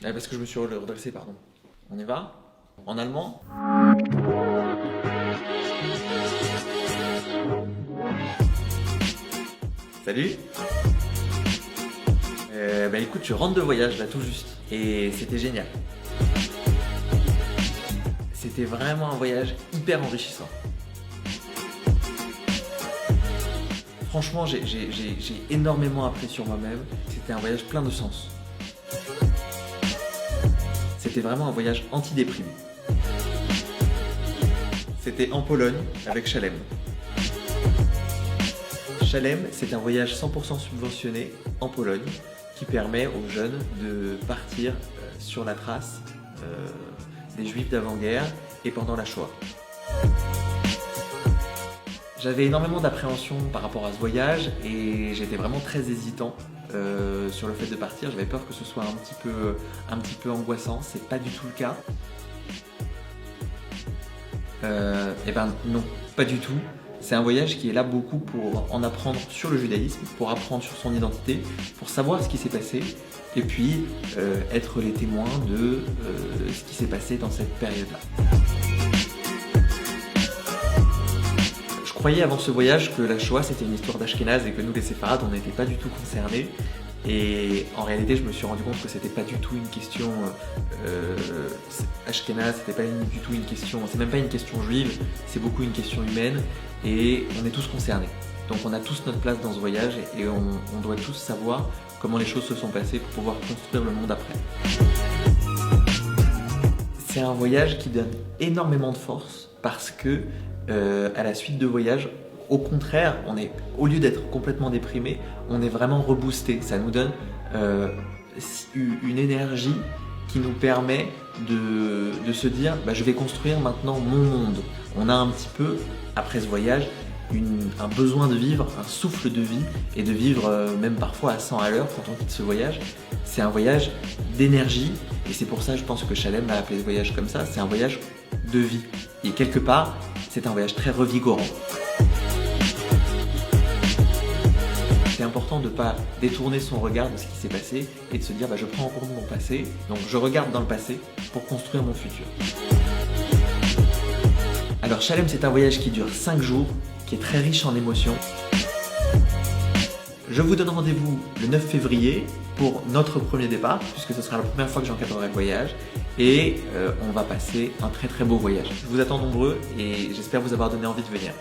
Ah, parce que je me suis redressé, pardon. On y va? En allemand? Salut! Bah écoute, je rentre de voyage là tout juste et c'était génial. C'était vraiment un voyage hyper enrichissant. Franchement, j'ai énormément appris sur moi-même. C'était un voyage plein de sens. C'était vraiment un voyage anti-déprime. C'était en Pologne avec Chalem. Chalem, c'est un voyage 100% subventionné en Pologne qui permet aux jeunes de partir sur la trace des Juifs d'avant-guerre et pendant la Shoah. J'avais énormément d'appréhension par rapport à ce voyage et j'étais vraiment très hésitant sur le fait de partir. J'avais peur que ce soit un petit peu angoissant, c'est pas du tout le cas. Eh ben non, pas du tout. C'est un voyage qui est là beaucoup pour en apprendre sur le judaïsme, pour apprendre sur son identité, pour savoir ce qui s'est passé et puis être les témoins de ce qui s'est passé dans cette période-là. Je croyais avant ce voyage que la Shoah c'était une histoire d'Ashkénazes et que nous les séfarades on n'était pas du tout concernés. Et en réalité, je me suis rendu compte que c'était pas du tout une question ashkénaze, c'était pas du tout une question, c'est même pas une question juive, c'est beaucoup une question humaine et on est tous concernés. Donc on a tous notre place dans ce voyage et on doit tous savoir comment les choses se sont passées pour pouvoir construire le monde après. C'est un voyage qui donne énormément de force parce que à la suite de voyage, au contraire, au lieu d'être complètement déprimé, on est vraiment reboosté. Ça nous donne une énergie qui nous permet de se dire bah, je vais construire maintenant mon monde. On a un petit peu, après ce voyage, un besoin de vivre, un souffle de vie et de vivre même parfois à 100 à l'heure quand on quitte ce voyage. C'est un voyage d'énergie et c'est pour ça je pense que Chalem a appelé ce voyage comme ça, c'est un voyage de vie. Et quelque part, c'est un voyage très revigorant. C'est important de ne pas détourner son regard de ce qui s'est passé et de se dire bah, je prends en compte mon passé, donc je regarde dans le passé pour construire mon futur. Alors Chalem, c'est un voyage qui dure 5 jours, qui est très riche en émotions. Je vous donne rendez-vous le 9 février pour notre premier départ, puisque ce sera la première fois que j'encadrerai le voyage et on va passer un très très beau voyage. Je vous attends nombreux et j'espère vous avoir donné envie de venir.